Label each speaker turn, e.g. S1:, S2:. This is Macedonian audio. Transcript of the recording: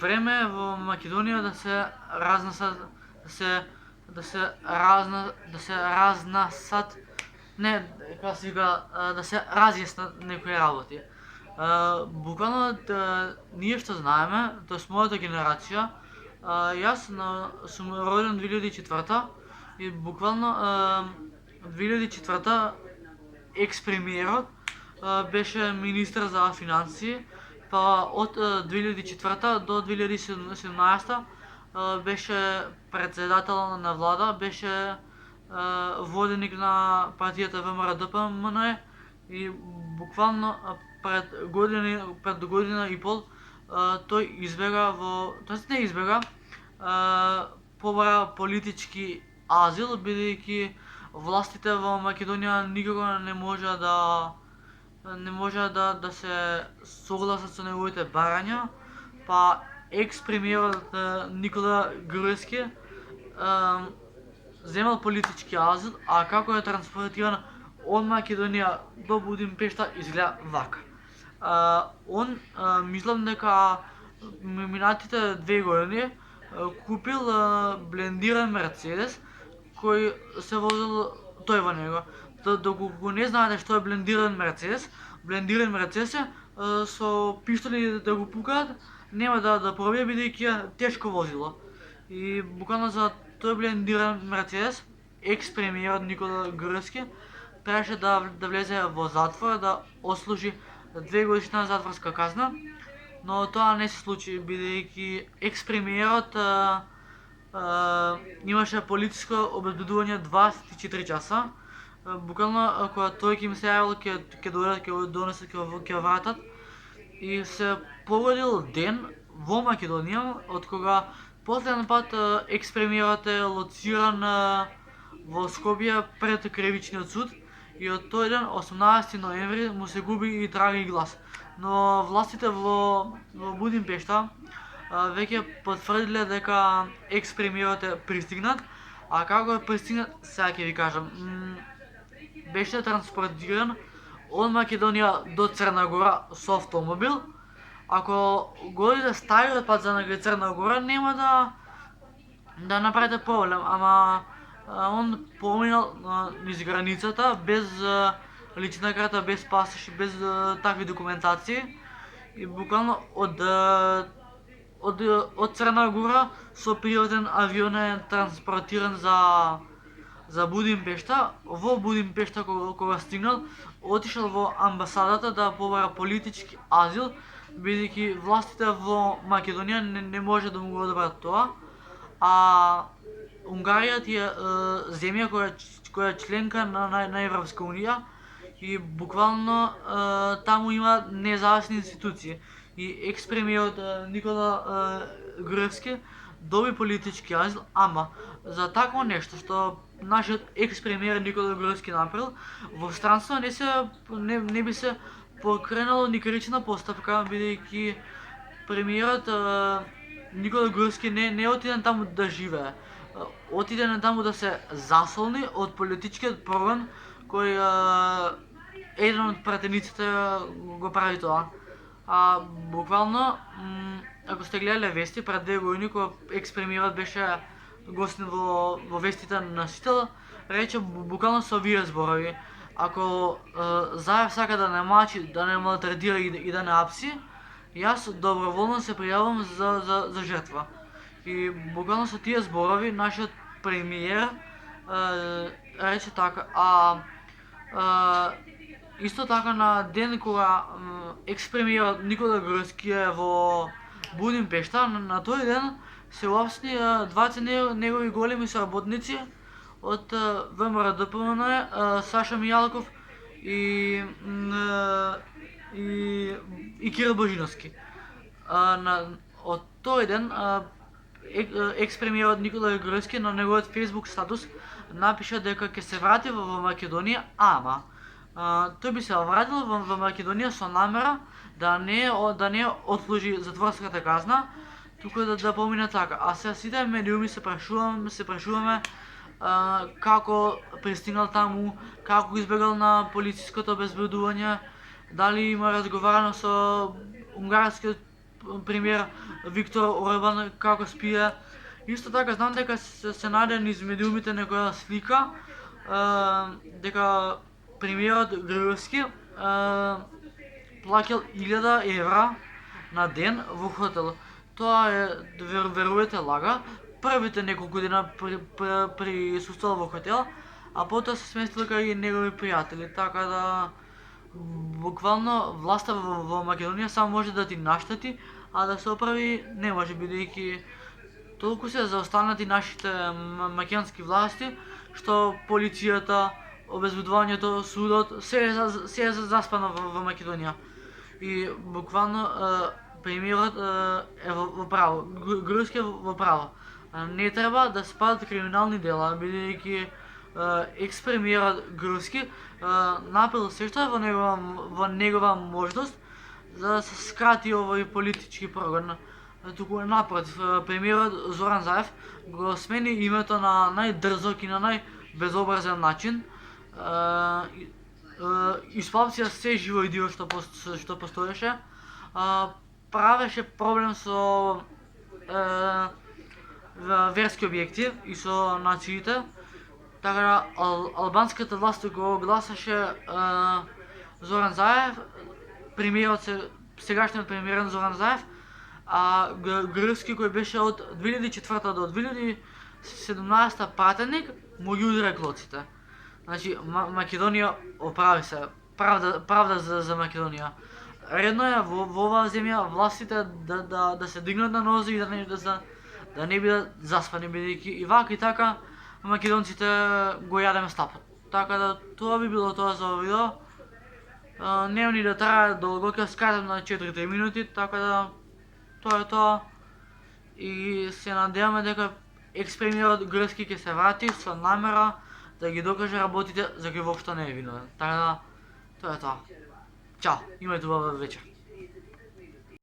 S1: време е во Македонија да се разнесат разнасат не како се вика да се разјаснат некои работи. Буквално ние што знаеме, тоест мојата генерација, јас сум роден 2004 и буквално 2004 екс-премиерот беше министар за финансии, па од 2004 до 2017 беше председател на влада, беше воденик на партијата ВМРО-ДПМНЕ и буквално пред година и пол тој избега тоест не избега, побара политички азил, бидејќи властите во Македонија никако не можеа да се согласат со неговите барања, па екс-премиерот Никола Груевски земал политички азил, а како е транспортиран од Македонија до Будимпешта изгледа вака. Он мислам дека минатите 2 години купил блендиран Мерцедес кој се возил тој во него. Доколку не знаете што е блендиран Мерцедес е со пиштоли да го пукаат, нема да пробие бидејќи е тешко возило. И буквално за тој блендиран Мерцедес екс-премиерот Никола Груевски требаше да влезе во затвор, да отслужи 2 годишна затворска казна, но тоа не се случи бидејќи екс-премиерот имаше полициско обезбедување 24 часа. Буквално кога тој ќе им се јавил, ќе дојдат, ќе донесат, ќе вратат, и се погодил ден во Македонија од кога последен пат екс-премиерот е лоциран во Скопје пред кривичниот суд, и од тој ден 18 ноември му се губи и трага и глас. Но властите во Будимпешта веќе потврдиле дека екс-премиерот е пристигнат, а како е пристигнат, сега ќе ви кажам. Беше транспортиран од Македонија до Црна Гора со автомобил. Ако го одите стариот пат за Црна Гора, нема да направите проблем, ама он поминал низ границата без лична карта, без пасош, без такви документации, и буквално од Црна Гора со приватен авион е транспортиран за Будимпешта. Во Будимпешта кога стигнал, отишел во амбасадата да побара политички азил, бидејќи властите во Македонија не може да му го одобрат тоа, а Унгарија е земја која е членка на Европска унија и буквално таму има независни институции. И екс-премиерот Никола Груевски доби политички азил, ама за такво нешто што нашиот екс-премиер Никола Груевски направил, во странство не би се покренало ни крична постапка, бидејќи премиерот Никола Груевски не отиде таму да живее. Отиде таму да се засолни од политичкиот прогон кој еден од пратениците го прави тоа. Буквално, ако сте гледале вести пред 2 години, кога екс-премиерот беше гостин во вестите на Сител, рече буквално со овие зборови: ако Заев сака да не мачи, да не малтретира и да не апси, јас доброволно се пријавам за жртва. И буквално со тие зборови нашиот премиер рече така. Исто така на ден кога екс-премиерот Никола Груевски е во Будимпешта, на тој ден се уапсни дваца негови големи соработници од ВМРО-ДПМНЕ, Саша Мијалков и Кирил Божиновски. Од тој ден екс-премиерот Никола Груевски на неговиот фејсбук статус напиша дека ќе се врати во Македонија, ама тој би се вратил во Македонија со намера да не отслужи затворската казна, туку да помине така. А сега сите медиуми се прашуваме како пристигнал таму, како избегал на полициското обезбедување, дали има разговарано со унгарскиот премиер Виктор Орбан како спие. Исто така знам дека се најде низ медиумите некоја слика дека премиерот Груевски плаќал 1000 евра на ден во хотел. Тоа е, верувате, лага. Првите неколку дена присуствувал во хотел, а потоа се сместил кај негови пријатели, така да буквално власта во Македонија само може да ти наштети, а да се оправи не може, бидејќи толку се заостанати нашите македонски власти, што полицијата, обезбедувањето, судот, се е заспано во Македонија. И буквално премиерот е во право, Груевски е во право. Не треба да се падат криминални дела, бидејќи екс-премиерот Груевски направил се што е во негова можност за да се скрати овој политички прогон. Туку напротив, премиерот Зоран Заев го смени името на најдрзок и на најбезобразен начин. Исплапција се живо идио што постоеше. Правеше проблем со верски објекти и со нациите. Така да албанската власт го гласаше Зоран Заев, сегашниот премиер Зоран Заев, а Груевски кој беше од 2004 до 2017 пратеник, му ги удира клоците. Значи, Македонија оправи се, правда за Македонија. Редно е во оваа земја властите да се дигнат на нозе и да не бидат заспани, бидејќи и вака и така македонците го јадеме стапот. Така да тоа би било тоа за овој видео. Нема ни да трае долго, ќе скратам на 4 минути, така да тоа е тоа. И се надеваме дека екс-премиерот Груевски ќе се врати со намера да ги докаже работите за кои воопшто не е виновен. Така да тоа е тоа. Чао, имајте убава вечер.